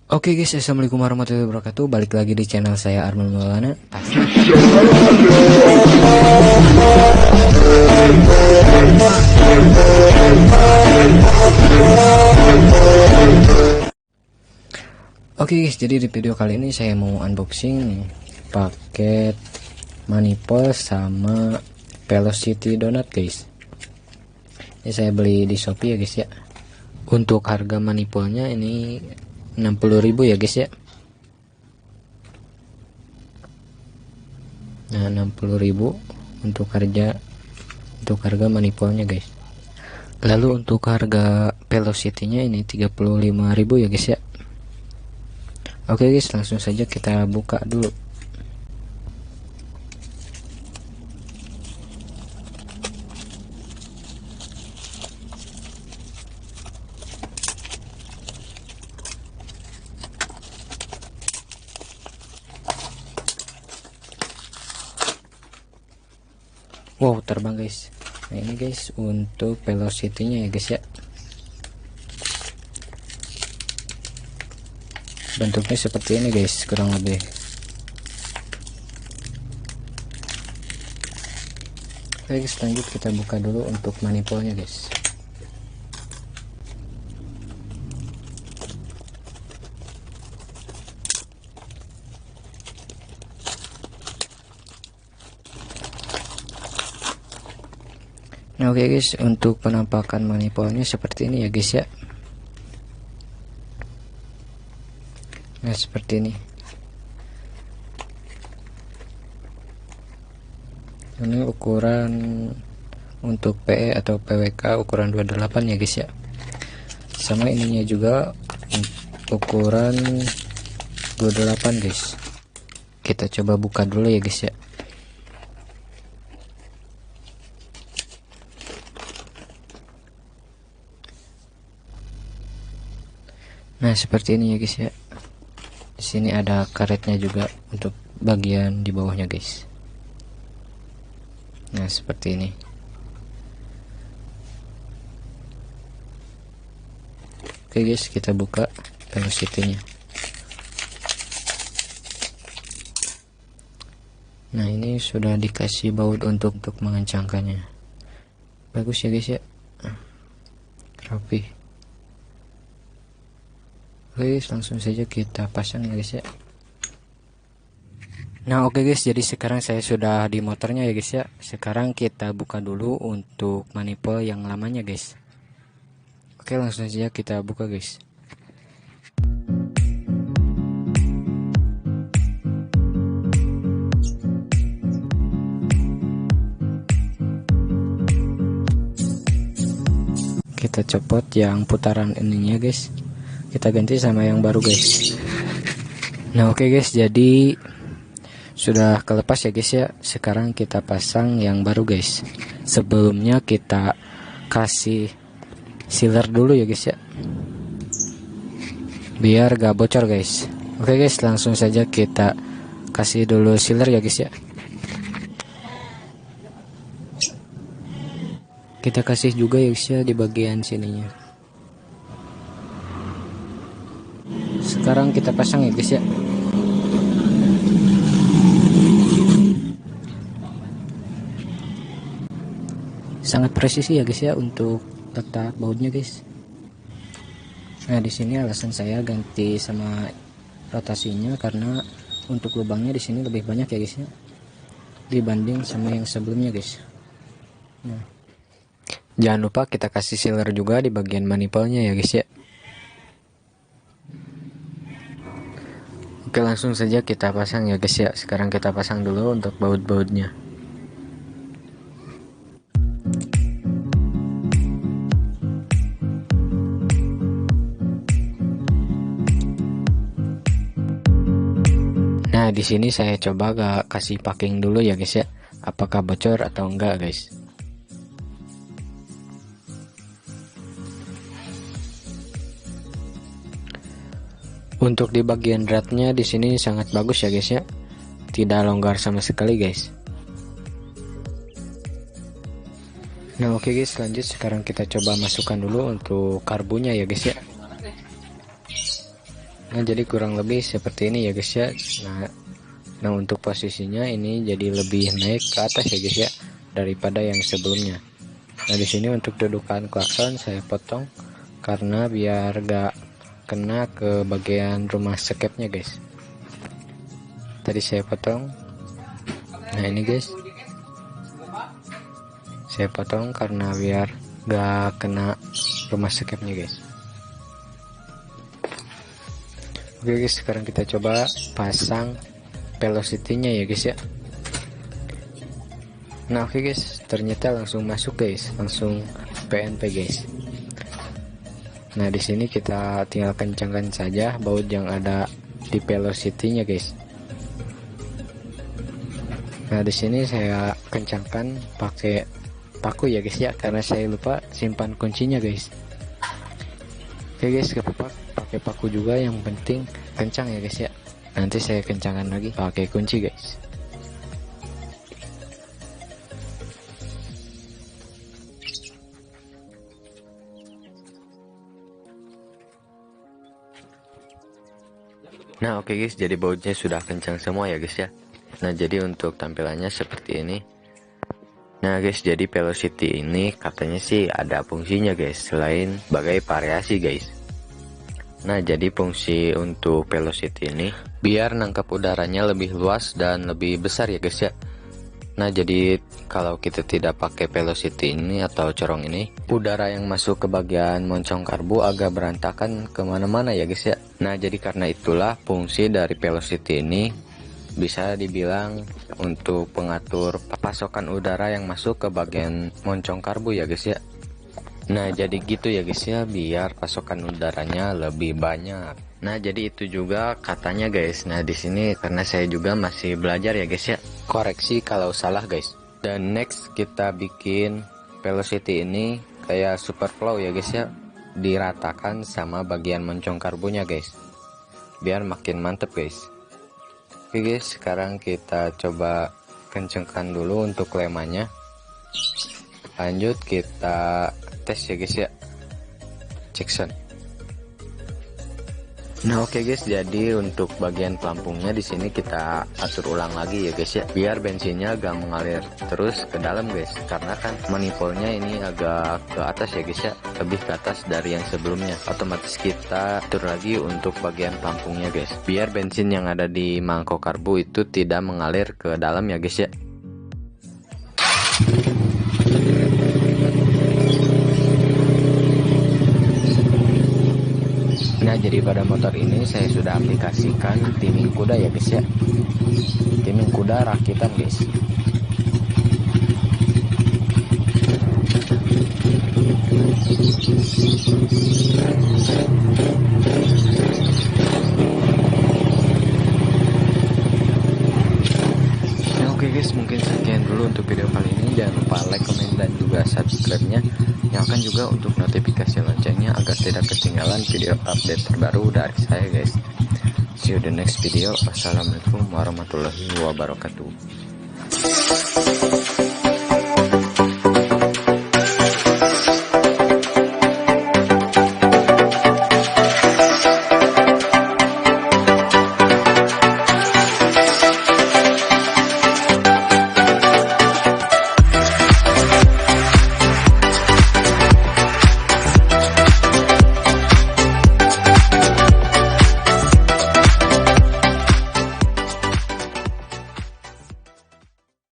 Oke guys, assalamualaikum warahmatullahi wabarakatuh. Balik lagi di channel saya Arman Maulana. Oke guys, jadi di video kali ini saya mau unboxing nih paket manifold sama Velocity donat guys. Ini saya beli di Shopee ya guys ya. Untuk harga manifoldnya ini 60.000 ya guys ya. Nah 60.000 untuk harga manifoldnya guys. Lalu untuk harga Velocity nya ini 35.000 ya guys ya. Oke guys, langsung saja kita buka dulu. Wow, terbang guys. Nah ini guys untuk Velocity nya ya guys ya. Bentuknya seperti ini guys, kurang lebih. Oke guys, lanjut kita buka dulu untuk manifoldnya guys. Nah oke guys, untuk penampakan manifoldnya seperti ini ya guys ya. Nah seperti ini. Ini ukuran untuk PE atau PWK ukuran 28 ya guys ya. Sama ininya juga ukuran 28 guys. Kita coba buka dulu ya guys ya. Nah seperti ini ya guys ya. Di sini ada karetnya juga untuk bagian di bawahnya guys. Nah seperti ini. Oke guys, kita buka Velocity nya. Nah ini sudah dikasih baut untuk mengencangkannya. Bagus ya guys ya, rapi. Oke guys, langsung saja kita pasang ya guys ya. Nah oke guys, jadi sekarang saya sudah di motornya ya guys ya. Sekarang kita buka dulu untuk manifold yang lamanya guys. Oke, langsung saja kita buka guys. Kita copot yang putaran ininya guys, kita ganti sama yang baru guys. Nah oke guys, jadi sudah kelepas ya guys ya. Sekarang kita pasang yang baru guys. Sebelumnya kita kasih sealer dulu ya guys ya, biar gak bocor guys. Oke guys, langsung saja kita kasih dulu sealer ya guys ya. Kita kasih juga ya guys ya di bagian sininya. Sekarang kita pasang ya guys ya. Sangat presisi ya guys ya untuk letak bautnya guys. Nah di sini alasan saya ganti sama rotasinya karena untuk lubangnya di sini lebih banyak ya guys ya, dibanding sama yang sebelumnya guys. Nah, jangan lupa kita kasih sealer juga di bagian manifoldnya ya guys ya. Oke, langsung saja kita pasang ya guys ya. Sekarang kita pasang dulu untuk baut-bautnya. Nah di sini saya coba gak kasih packing dulu ya guys ya, apakah bocor atau enggak guys. Untuk di bagian dratnya di sini sangat bagus ya guys ya, tidak longgar sama sekali guys. Nah oke guys, lanjut sekarang kita coba masukkan dulu untuk karbunya ya guys ya. Nah jadi kurang lebih seperti ini ya guys ya. Nah untuk posisinya ini jadi lebih naik ke atas ya guys ya daripada yang sebelumnya. Nah di sini untuk dudukan klakson saya potong karena biar gak kena ke bagian rumah skepnya guys. Tadi saya potong. Nah ini guys, saya potong karena biar gak kena rumah skepnya guys. Oke guys, sekarang kita coba pasang velocity-nya ya guys ya. Nah oke guys, ternyata langsung masuk guys, langsung PNP guys. Nah di sini kita tinggal kencangkan saja baut yang ada di velocity-nya guys. Nah di sini saya kencangkan pakai paku ya guys ya, karena saya lupa simpan kuncinya guys. Oke guys, gak apa-apa pakai paku juga, yang penting kencang ya guys ya. Nanti saya kencangkan lagi pakai kunci guys. Nah oke guys, jadi bautnya sudah kencang semua ya guys ya. Nah jadi untuk tampilannya seperti ini. Nah guys, jadi velocity ini katanya sih ada fungsinya guys, selain sebagai variasi guys. Nah jadi fungsi untuk velocity ini biar nangkap udaranya lebih luas dan lebih besar ya guys ya. Nah jadi kalau kita tidak pakai velocity ini atau corong ini, udara yang masuk ke bagian moncong karbu agak berantakan kemana-mana ya guys ya. Nah jadi karena itulah fungsi dari velocity ini bisa dibilang untuk pengatur pasokan udara yang masuk ke bagian moncong karbu ya guys ya. Nah jadi gitu ya guys ya, biar pasokan udaranya lebih banyak. Nah jadi itu juga katanya guys. Nah di sini karena saya juga masih belajar ya guys ya, koreksi kalau salah guys. Dan next kita bikin velocity ini kayak super flow ya guys ya, diratakan sama bagian moncong karbunya guys, biar makin mantep guys. Oke guys, sekarang kita coba kencengkan dulu untuk lemanya. Lanjut kita tes ya guys ya, cek sound. Nah oke guys, jadi untuk bagian pelampungnya di sini kita atur ulang lagi ya guys ya, biar bensinnya gak mengalir terus ke dalam guys, karena kan manifoldnya ini agak ke atas ya guys ya, lebih ke atas dari yang sebelumnya. Otomatis kita atur lagi untuk bagian pelampungnya guys, biar bensin yang ada di mangkok karbu itu tidak mengalir ke dalam ya guys ya. Nah jadi pada motor ini saya sudah aplikasikan timing kuda ya guys ya, timing kuda rakitan guys. Nah oke guys, mungkin sekian dulu untuk video kali ini. Jangan lupa like, comment, dan juga subscribe-nya. Nyalakan juga untuk notifikasi loncengnya agar tidak ketinggalan video update terbaru dari saya guys. See you the next video. Wassalamualaikum warahmatullahi wabarakatuh.